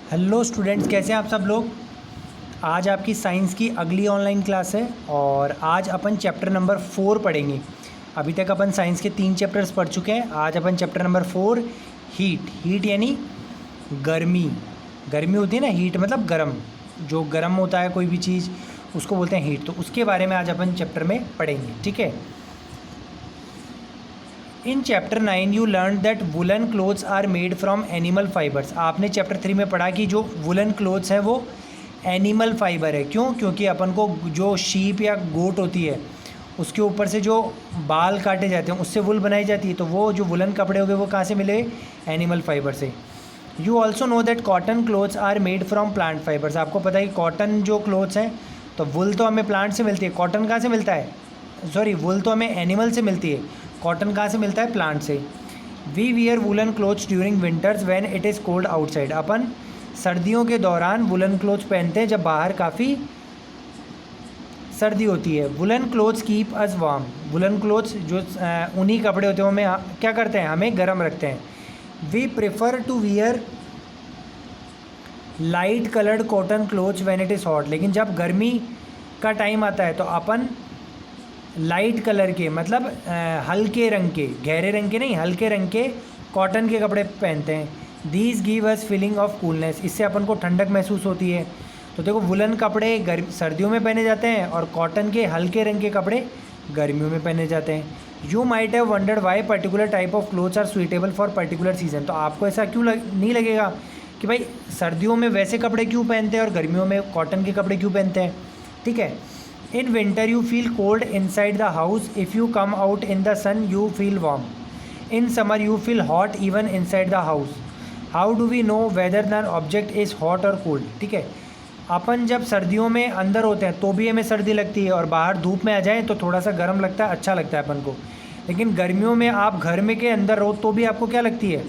Hello students, कैसे हैं आप सब लोग। आज आपकी साइंस की अगली ऑनलाइन क्लास है और आज अपन चैप्टर नंबर 4 पढ़ेंगे। अभी तक अपन साइंस के 3 चैप्टर्स पढ़ चुके हैं। आज अपन चैप्टर नंबर 4 हीट यानी गर्मी। गर्मी होती है ना, हीट मतलब गर्म। जो गर्म होता है कोई भी चीज़ उसको बोलते हैं हीट। तो उसके बारे में आज अपन चैप्टर में पढ़ेंगे, ठीक है। In chapter 9 you learn that woollen clothes are made from animal fibres. आपने चैप्टर 3 में पढ़ा कि जो वुलन क्लोथ्स है वो एनिमल फाइबर है। क्यों? क्योंकि अपन को जो शीप या गोट होती है उसके ऊपर से जो बाल काटे जाते हैं उससे वुल बनाई जाती है। तो वो जो वुलन कपड़े हो गए वो कहाँ से मिले? एनिमल फाइबर से। You also know that cotton clothes are made from plant fibres. आपको पता है कि कॉटन जो क्लोथ्स हैं, तो वुल तो हमें प्लांट से मिलती है, कॉटन कहाँ से मिलता है? सॉरी, वुल तो हमें एनिमल से मिलती है, कॉटन कहाँ से मिलता है? प्लांट से। We wear woollen clothes during winters when it is cold outside. अपन सर्दियों के दौरान वुलन क्लोथ्स पहनते हैं जब बाहर काफ़ी सर्दी होती है। Woollen clothes keep us warm. Woollen clothes जो ऊनी कपड़े होते हैं वो हमें क्या करते हैं? हमें गर्म रखते हैं। We prefer to wear light coloured cotton clothes when it is hot. लेकिन जब गर्मी का टाइम आता है तो अपन लाइट कलर के मतलब हल्के रंग के, गहरे रंग के नहीं, हल्के रंग के कॉटन के कपड़े पहनते हैं। These give us feeling of coolness. इससे अपन को ठंडक महसूस होती है। तो देखो, वुलन कपड़े सर्दियों में पहने जाते हैं और कॉटन के हल्के रंग के कपड़े गर्मियों में पहने जाते हैं। You might have wondered why particular type of clothes are suitable for particular season. तो आपको ऐसा क्यों नहीं लगेगा कि भाई सर्दियों में वैसे कपड़े क्यों पहनते हैं और गर्मियों में कॉटन के कपड़े क्यों पहनते हैं, ठीक है। In winter you feel cold inside the house. If you come out in the sun you feel warm. In summer you feel hot even inside the house. How do we know whether an object is hot or cold? ठीक है, अपन जब सर्दियों में अंदर होते हैं तो भी हमें सर्दी लगती है और बाहर धूप में आ जाएं तो थोड़ा सा गर्म लगता है, अच्छा लगता है अपन को। लेकिन गर्मियों में आप घर में के अंदर रहो तो भी आपको क्या लगती है?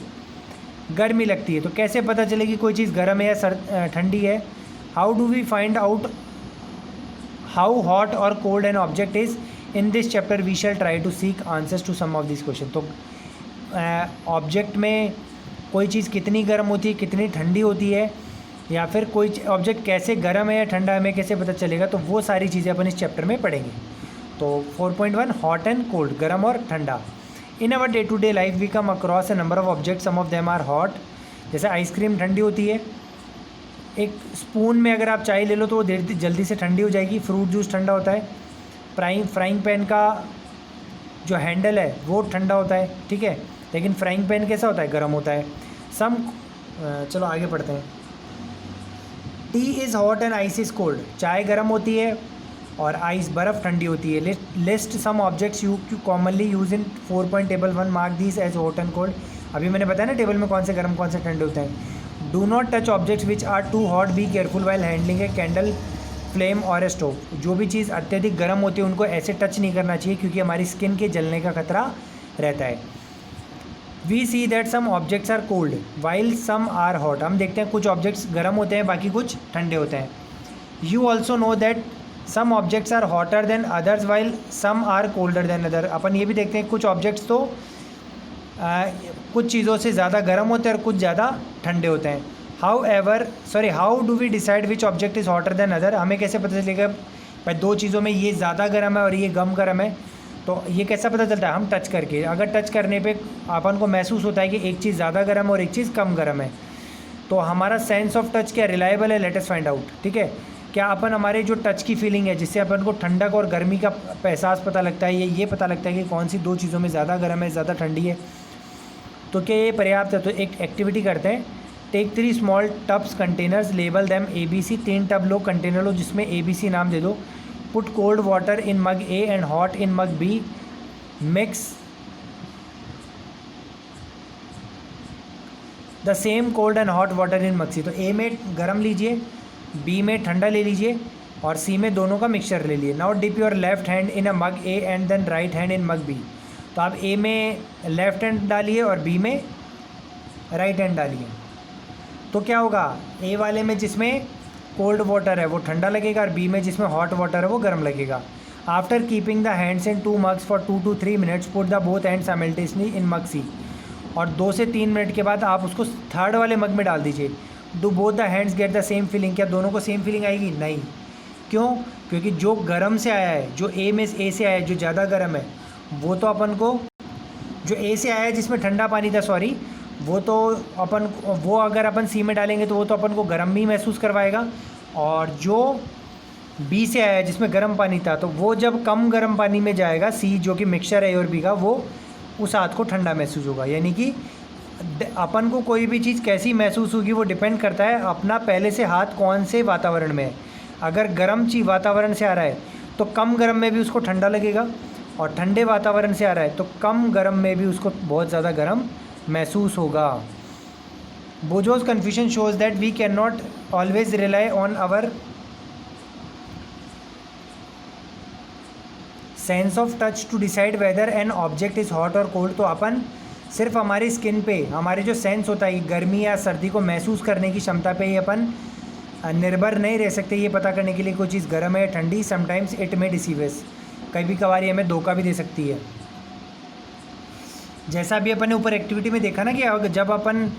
गर्मी लगती है। तो कैसे पता चलेगी कोई चीज़ गर्म है या ठंडी है? How do we find out how hot और cold an object is? In this chapter we shall try to seek answers to some of this question. तो ऑब्जेक्ट में कोई चीज़ कितनी गर्म होती है, कितनी ठंडी होती है, या फिर कोई ऑब्जेक्ट कैसे गर्म है या ठंडा है, हमें कैसे पता चलेगा? तो वो सारी चीज़ें अपन इस चैप्टर में पढ़ेंगे। तो 4.1 हॉट एंड कोल्ड, गर्म और ठंडा। In our day to day life we come across a number of object, some of them are hot. जैसे आइसक्रीम ठंडी होती है, एक स्पून में अगर आप चाय ले लो तो वो जल्दी से ठंडी हो जाएगी। फ्रूट जूस ठंडा होता है। फ्राइंग पैन का जो हैंडल है वो ठंडा होता है, ठीक है। लेकिन फ्राइंग पैन कैसा होता है? गर्म होता है। चलो आगे पढ़ते हैं। T is hot and ice is cold. चाय गर्म होती है और आइस बर्फ़ ठंडी होती है। List some objects you commonly use in 4 table 1 mark these as hot and cold. अभी मैंने बताया ना टेबल में कौन से गर्म कौन से ठंडे होते हैं। Do not touch objects which are too hot, be careful while handling a candle, flame or a stove. जो भी चीज़ अत्यधिक गर्म होती है उनको ऐसे टच नहीं करना चाहिए क्योंकि हमारी स्किन के जलने का खतरा रहता है। We see that some objects are cold while some are hot. हम देखते हैं कुछ ऑब्जेक्ट्स गर्म होते हैं, बाकी कुछ ठंडे होते हैं। You also know that some objects are hotter than others while some are colder than other. अपन ये भी देखते हैं कुछ ऑब्जेक्ट्स तो कुछ चीज़ों से ज़्यादा गर्म होते हैं और कुछ ज़्यादा ठंडे होते हैं। How do we decide which object is hotter than other? हमें कैसे पता चलेगा भाई दो चीज़ों में ये ज़्यादा गर्म है और ये कम गर्म है? तो ये कैसा पता चलता है? हम टच करके। अगर टच करने पे अपन को महसूस होता है कि एक चीज़ ज़्यादा गर्म है और एक चीज़ कम गर्म है, तो हमारा सेंस ऑफ टच क्या रिलायबल है? लेट अस फाइंड आउट, ठीक है। क्या अपन हमारे जो टच की फीलिंग है जिससे अपन को ठंडक और गर्मी का एहसास पता लगता है, ये पता लगता है कि कौन सी दो चीज़ों में ज़्यादा गर्म है, ज़्यादा ठंडी है, तो क्या ये पर्याप्त है? तो एक एक्टिविटी करते हैं। Take 3 small tubs containers, label them ABC। 3 tub लो, कंटेनर लो जिसमें ABC नाम दे दो। Put cold water in mug A and hot in mug B। Mix the same cold and hot water in mug C। तो A में गर्म लीजिए, B में ठंडा ले लीजिए और C में दोनों का मिक्सचर ले लीजिए। Now dip your left hand in a mug A and then right hand in mug B। तो आप A में लेफ़्ट हैंड डालिए और B में राइट हैंड डालिए। तो क्या होगा? A वाले में जिसमें कोल्ड वाटर है वो ठंडा लगेगा और B में जिसमें हॉट वाटर है वो गर्म लगेगा। After keeping the hands in 2 mugs for 2 to 3 minutes, put the both hand simultaneously in mug C। और 2 से 3 मिनट के बाद आप उसको थर्ड वाले मग में डाल दीजिए। Do both the hands get the same feeling, क्या दोनों को सेम फीलिंग आएगी? नहीं। क्यों? क्योंकि जो गर्म से आया है, जो ए से आया है, जो ज़्यादा गर्म है, वो तो अपन को, जो ए से आया है जिसमें ठंडा पानी था, सॉरी, वो तो अपन, वो अगर अपन सी में डालेंगे तो वो तो अपन को गर्म ही महसूस करवाएगा। और जो बी से आया है जिसमें गर्म पानी था, तो वो जब कम गर्म पानी में जाएगा, सी जो कि मिक्सचर है ए और बी का, वो उस हाथ को ठंडा महसूस होगा। यानी कि अपन को कोई भी चीज़ कैसी महसूस होगी वो डिपेंड करता है अपना पहले से हाथ कौन से वातावरण में है। अगर गर्म चीज़ वातावरण से आ रहा है तो कम गर्म में भी उसको ठंडा लगेगा, और ठंडे वातावरण से आ रहा है तो कम गर्म में भी उसको बहुत ज़्यादा गर्म महसूस होगा। Boojho's confusion shows that we can not always rely on our sense of touch to decide whether an object is hot और कोल्ड। तो अपन सिर्फ हमारी स्किन पे, हमारे जो सेंस होता है गर्मी या सर्दी को महसूस करने की क्षमता पे ही अपन निर्भर नहीं रह सकते ये पता करने के लिए कोई चीज़ गर्म है या ठंडी। समटाइम्स इट मे डिसीव अस, कभी कभार ये हमें धोखा भी दे सकती है। जैसा अभी अपन ने ऊपर एक्टिविटी में देखा ना कि जब अपन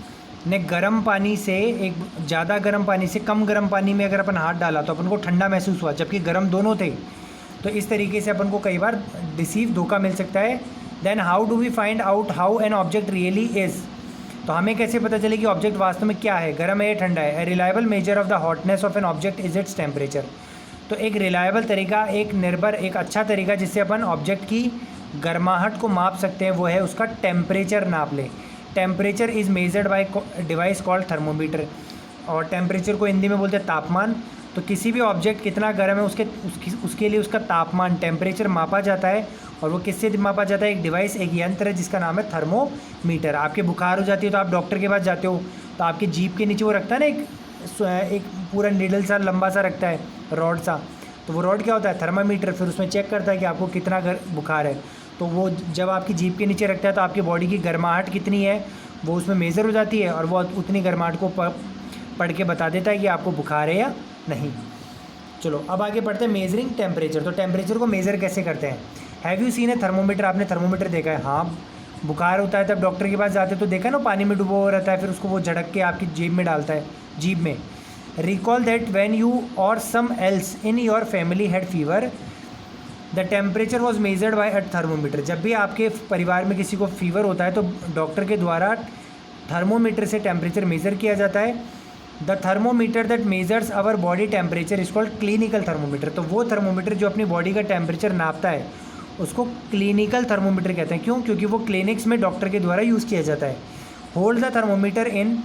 ने गर्म पानी से, एक ज़्यादा गर्म पानी से कम गर्म पानी में अगर अपन हाथ डाला तो अपन को ठंडा महसूस हुआ, जबकि गर्म दोनों थे। तो इस तरीके से अपन को कई बार डिसीव, धोखा मिल सकता है। Then how do we find out how an object really is. तो हमें कैसे पता चले कि ऑब्जेक्ट वास्तव में क्या है, गर्म है या ठंडा है। A reliable measure of the hotness of an object is its temperature. तो एक रिलायबल तरीका, एक निर्भर, एक अच्छा तरीका जिससे अपन ऑब्जेक्ट की गर्माहट को माप सकते हैं, वो है उसका टेम्परेचर नाप लें। Temperature is measured by device called thermometer, और टेम्परेचर को हिंदी में बोलते हैं तापमान। तो किसी भी ऑब्जेक्ट कितना गर्म है उसके लिए उसका तापमान, टेम्परेचर मापा जाता है। और वो किससे मापा जाता है? एक डिवाइस, एक यंत्र है जिसका नाम है थर्मोमीटर। आपके बुखार हो जाती है तो आप डॉक्टर के पास जाते हो, तो आपकी जीभ के नीचे वो रखता है ना, एक पूरा नीडल सा लंबा सा रखता है, रॉड सा। तो वो रॉड क्या होता है? थर्मामीटर। फिर उसमें चेक करता है कि आपको कितना बुखार है। तो वो जब आपकी जीभ के नीचे रखता है तो आपकी बॉडी की गर्माहट कितनी है वो उसमें मेज़र हो जाती है, और वो उतनी गर्माहट को पढ़ के बता देता है कि आपको बुखार है या नहीं। चलो अब आगे बढ़ते हैं मेजरिंग टेम्परेचर। तो टेम्परेचर को मेज़र कैसे करते हैं? Have you seen A thermometer? आपने थर्मोमीटर देखा है? हाँ। बुखार होता है तब डॉक्टर के पास जाते तो देखा ना, पानी में डुबो रहता है, फिर उसको वो झड़क के आपकी जेब में डालता है, जीभ में। Recall that when you or some else in your family had fever the temperature was measured by a thermometer. जब भी आपके परिवार में किसी को फीवर होता है तो डॉक्टर के द्वारा थर्मोमीटर से टेम्परेचर मेज़र किया जाता है। The thermometer that measures our body temperature is called clinical thermometer. तो वो थर्मोमीटर जो अपनी बॉडी का टेम्परेचर नापता है उसको क्लिनिकल थर्मोमीटर कहते हैं। क्यों? क्योंकि वो क्लिनिक्स में डॉक्टर के द्वारा यूज़ किया जाता है। Hold the thermometer in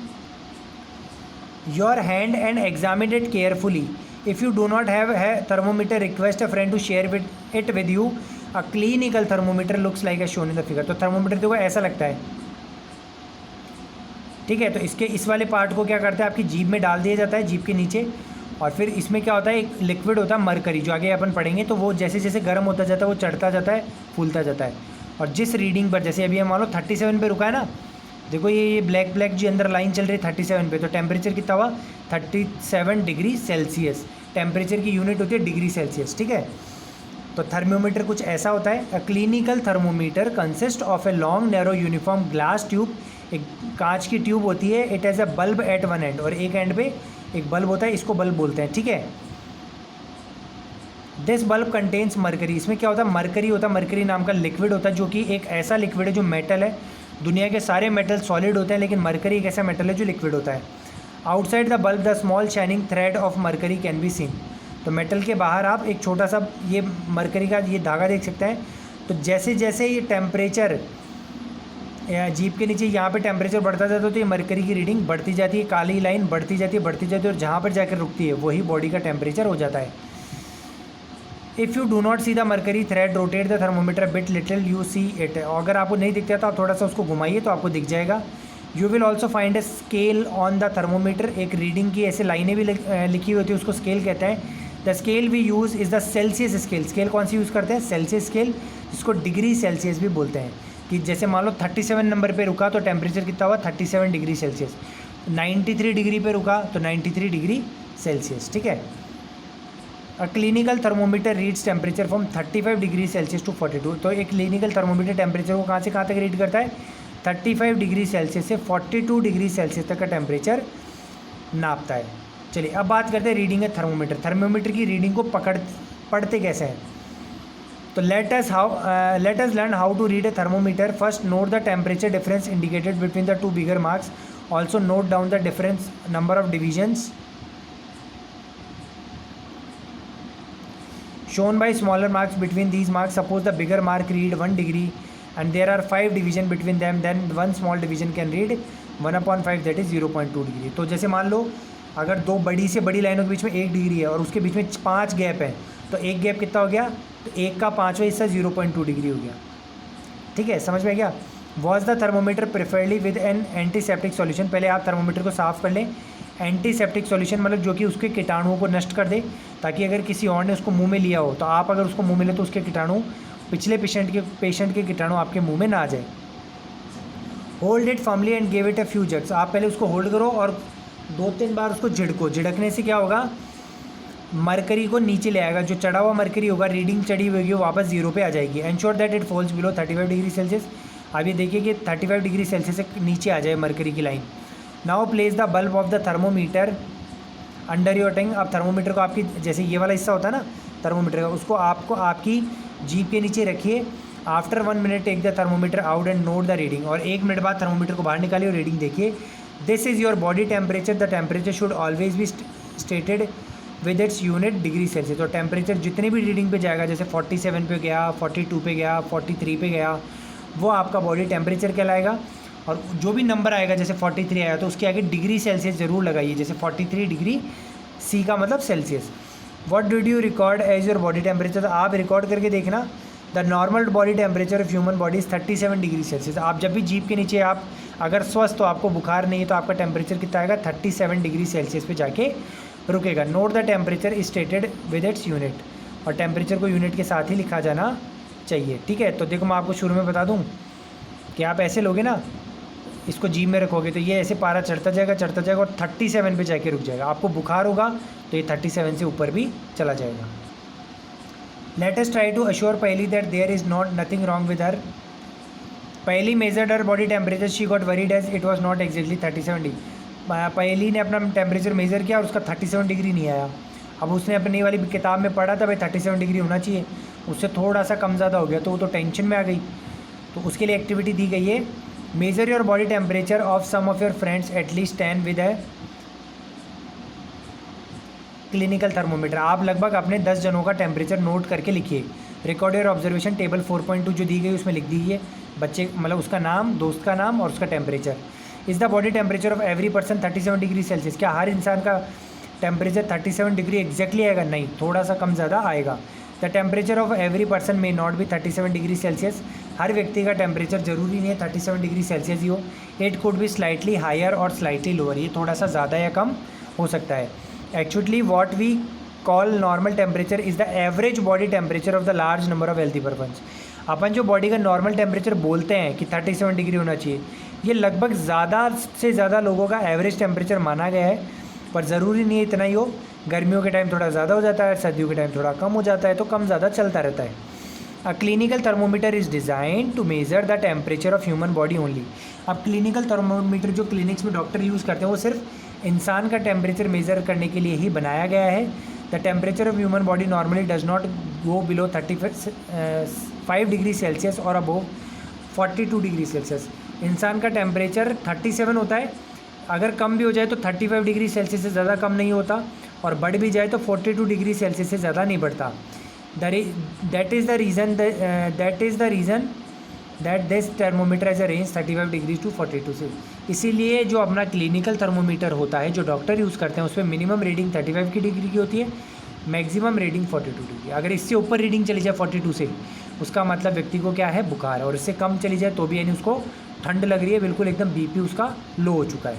your hand and examine it carefully. If you do not have है thermometer, request a friend to share it with you. A clinical thermometer looks like a shown in the figure. तो thermometer देखो ऐसा लगता है, ठीक है। तो इसके इस वाले पार्ट को क्या करते हैं, आपकी जीभ में डाल दिया जाता है, जीभ के नीचे। और फिर इसमें क्या होता है, एक लिक्विड होता है मरकरी, जो आगे अपन पढ़ेंगे। तो वो जैसे जैसे गर्म होता जाता है वो चढ़ता जाता है, फूलता जाता है। और जिस रीडिंग पर, जैसे अभी हम मान लो 37 पे रुका है ना, देखो ये ब्लैक ब्लैक जो अंदर लाइन चल रही है 37 पे, तो टेम्परेचर कितना हुआ? 37 डिग्री सेल्सियस। टेम्परेचर की यूनिट होती है डिग्री सेल्सियस, ठीक है। तो थर्मोमीटर कुछ ऐसा होता है। A clinical thermometer consist of a long narrow uniform glass tube. एक कांच की ट्यूब होती है। It has a bulb at one end, और एक एंड पे एक बल्ब होता है, इसको बल्ब बोलते हैं, ठीक है। This bulb contains mercury. इसमें क्या होता है? मरकरी होता है। मरकरी नाम का लिक्विड होता है, जो कि एक ऐसा लिक्विड है जो मेटल है। दुनिया के सारे मेटल सॉलिड होते हैं, लेकिन मरकरी एक ऐसा मेटल है जो लिक्विड होता है। Outside the bulb the small shining thread of mercury can be seen. तो मेटल के बाहर आप एक छोटा सा ये मरकरी का ये धागा देख सकते हैं। तो जैसे जैसे ये टेम्परेचर जीभ के नीचे यहाँ पे टेम्परेचर बढ़ता जाता है तो ये मरकरी की रीडिंग बढ़ती जाती है, काली लाइन बढ़ती जाती है, और जहाँ पर जाकर रुकती है वही बॉडी का टेम्परेचर हो जाता है। If you do not see the mercury thread rotate the thermometer bit little you see it. अगर आपको नहीं दिखता तो आप थोड़ा सा उसको घुमाइए तो आपको दिख जाएगा। You will also find a scale on the thermometer. एक रीडिंग की ऐसे लाइनें भी लिखी होती है, उसको स्केल कहते हैं। The scale we use is the Celsius scale. Scale कौन सी यूज़ करते हैं? सेल्सियस स्केल, जिसको डिग्री सेल्सियस भी बोलते हैं। कि जैसे मान लो 37 नंबर पे रुका तो टेम्परेचर कितना हुआ? 37 डिग्री सेल्सियस। 93 डिग्री पे रुका तो 93 डिग्री सेल्सियस, ठीक है। A clinical thermometer reads temperature from 35 degree Celsius to 42। तो एक क्लिनिकल थर्मोमीटर टेम्परेचर को कहाँ से कहाँ तक रीड करता है? 35 डिग्री सेल्सियस से 42 डिग्री सेल्सियस तक का टेम्परेचर नापता है। चलिए अब बात करते हैं रीडिंग है थर्मोमीटर। थर्मोमीटर की रीडिंग को पढ़ते कैसे हैं। तो let us learn how to read a thermometer. First note the temperature difference indicated between the two bigger marks. Also note down the difference number of divisions shown by smaller marks between these marks. Suppose the bigger mark read 1 degree and there are 5 division between them, then one small division can read 1/5, that is 0.2 degree. तो जैसे मान लो अगर दो बड़ी से बड़ी लाइनों के बीच में 1 डिग्री है और उसके बीच में 5 गैप है, तो एक गैप कितना हो गया, तो 1 का 5वां हिस्सा 0.2 डिग्री हो गया। ठीक है, समझ में आ गया। Wash the thermometer preferably with N antiseptic solution. पहले आप थर्मोमीटर को साफ़ कर लें। एंटीसेप्टिक सॉल्यूशन मतलब जो कि उसके कीटाणुओं को नष्ट कर दे, ताकि अगर किसी और ने उसको मुंह में लिया हो तो आप अगर उसको मुंह में ले तो उसके कीटाणु पिछले पेशेंट के कीटाणु आपके मुंह में ना आ जाए। Hold it firmly and give it a few jugs. आप पहले उसको होल्ड करो और 2-3 बार उसको झिड़को। झिड़कने से क्या होगा, मरकरी को नीचे ले आएगा। जो चढ़ा हुआ मरकरी होगा, रीडिंग चढ़ी हुई होगी, वो वापस 0 पे आ जाएगी। Ensure that it falls below 35 degree Celsius. अब ये देखिए कि 35 डिग्री सेल्सियस से नीचे आ जाए मरकरी की line. Now place the bulb of the thermometer under your tongue. अब थर्मोमीटर को आपकी, जैसे ये वाला हिस्सा होता है ना थर्मोमीटर का, उसको आपको आपकी जीभ के नीचे रखिए। After 1 minute take the thermometer out and note the reading. और 1 मिनट बाद थर्मोमीटर को बाहर निकालिए और रीडिंग देखिए। This is your body temperature. The temperature should always be stated with its unit degree Celsius. तो टेम्परेचर जितनी भी रीडिंग पे जाएगा, जैसे 47 पे गया, 42 पे गया, 43 पे गया, वो आपका बॉडी टेम्परेचर कहलाएगा। और जो भी नंबर आएगा, जैसे 43 आया तो उसके आगे डिग्री सेल्सियस ज़रूर लगाइए। जैसे 43 डिग्री सी का मतलब Celsius. What did you record as your body temperature. तो आप रिकॉर्ड करके देखना। The normal body temperature of human body is 37 degree Celsius. आप जब भी जीभ के नीचे आप अगर स्वस्थ हो, आपको बुखार नहीं है, तो आपका टेम्परेचर कितना आएगा, 37 डिग्री सेल्सियस पे जाके रुकेगा। Note the temperature is stated with its unit. और टेम्परेचर को यूनिट के साथ ही लिखा जाना चाहिए। ठीक है, तो देखो मैं आपको शुरू में बता दूँ कि आप ऐसे लोगे ना, इसको जीभ में रखोगे तो ये ऐसे पारा चढ़ता जाएगा और 37 पे जाके रुक जाएगा। आपको बुखार होगा तो ये 37 से ऊपर भी चला जाएगा। Let us try to assure Paheli that there is not nothing wrong with her. Paheli measured her body temperature, she got worried as it was not exactly 37 degree. Paheli ने अपना टेम्परेचर मेज़र किया और उसका 37 डिग्री नहीं आया। अब उसने अपनी वाली किताब में पढ़ा था भाई 37 डिग्री होना चाहिए, उससे थोड़ा सा कम ज़्यादा हो गया तो वो तो टेंशन में आ गई। तो उसके लिए एक्टिविटी दी गई है, measure your body temperature of some of your friends at least 10 with है क्लिनिकल थर्मोमीटर। आप लगभग अपने 10 जनों का टेम्परेचर नोट करके लिखिए। Record your observation. टेबल 4.2 जो दी गई उसमें लिख दीजिए बच्चे, मतलब उसका नाम, दोस्त का नाम और उसका temperature. Is the body temperature of every person 37 degree Celsius. क्या हर इंसान का टेम्परेचर 37 डिग्री एग्जैक्टली आएगा, नहीं, थोड़ा सा कम ज़्यादा आएगा। The temperature of every person may not be 37 degree Celsius. हर व्यक्ति का टेम्परेचर जरूरी नहीं है 37 डिग्री सेल्सियस ही हो। It could be slightly higher और स्लाइटली लोअर, ये थोड़ा सा ज़्यादा या कम हो सकता है। Actually what we call normal temperature is the average body temperature of the large number of healthy persons. अपन जो बॉडी का नॉर्मल टेम्परेचर बोलते हैं कि 37 डिग्री होना चाहिए, ये लगभग ज़्यादा से ज़्यादा लोगों का एवरेज टेम्परेचर माना गया है, पर ज़रूरी नहीं है इतना ही हो। गर्मियों के टाइम थोड़ा ज़्यादा हो जाता है, सर्दियों के टाइम थोड़ा कम हो जाता है, तो कम ज़्यादा चलता रहता है। A clinical thermometer is design to measure the temperature of human body only. अब क्लिनिकल थर्मोमीटर जो क्लिनिक्स में डॉक्टर यूज़ करते हैं वो सिर्फ इंसान का टेम्परेचर मेज़र करने के लिए ही बनाया गया है। The temperature of human body normally does not go below 35 degree Celsius और अबोव 42 डिग्री सेल्सियस। इंसान का टेम्परेचर 37 होता है, अगर कम भी हो जाए तो 35 डिग्री सेल्सियस से ज़्यादा कम नहीं होता, और बढ़ भी जाए तो 42 डिग्री सेल्सियस से ज़्यादा नहीं बढ़ता। That is the reason that this thermometer as a range 35 degree to 42 से। इसीलिए जो अपना क्लिनिकल थर्मोमीटर होता है जो डॉक्टर यूज़ करते हैं उसमें मिनिमम रीडिंग 35 की डिग्री की होती है, मैक्सिमम रीडिंग 42 डिग्री। अगर इससे ऊपर रीडिंग चली जाए 42 से, उसका मतलब व्यक्ति को क्या है, बुखार है। और इससे कम चली जाए तो भी यानी उसको ठंड लग रही है, बिल्कुल एकदम बीपी उसका लो हो चुका है।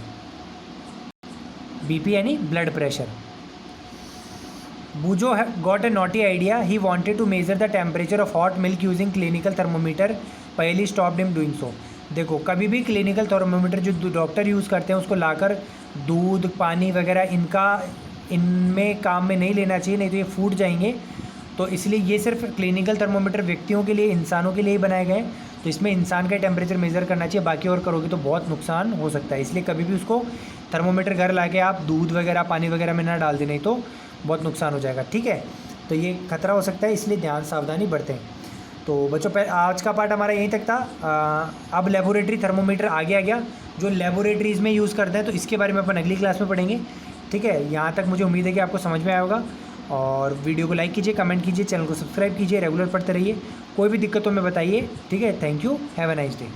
बीपी यानी blood pressure. Bujo got a naughty idea. He wanted to measure the temperature of hot milk using clinical thermometer. पहले stopped him doing so. देखो, कभी भी क्लिनिकल थर्मोमीटर जो डॉक्टर यूज़ करते हैं उसको लाकर दूध, पानी वगैरह इनमें काम में नहीं लेना चाहिए, नहीं तो ये फूट जाएंगे। तो इसलिए ये सिर्फ क्लिनिकल थर्मोमीटर व्यक्तियों के लिए, इंसानों के लिए ही बनाए गए हैं। तो इसमें इंसान का टेम्परेचर मेज़र करना चाहिए, बाकी और करोगे तो बहुत नुकसान हो सकता है। इसलिए कभी भी उसको थर्मोमीटर घर ला के आप दूध वगैरह पानी वगैरह में ना डाल दें, नहीं तो बहुत नुकसान हो जाएगा। ठीक है, तो ये खतरा हो सकता है, इसलिए ध्यान सावधानी बरतें। तो बच्चों आज का पार्ट हमारा यहीं तक था। अब लेबोरेटरी थर्मोमीटर आगे आ गया जो लेबोरेटरीज़ में यूज़ करते हैं, तो इसके बारे में अपन अगली क्लास में पढ़ेंगे। ठीक है, यहाँ तक मुझे उम्मीद है कि आपको समझ में आया होगा। और वीडियो को लाइक कीजिए, कमेंट कीजिए, चैनल को सब्सक्राइब कीजिए, रेगुलर पढ़ते रहिए। कोई भी दिक्कत हो में बताइए। ठीक है, thank you, have a nice day.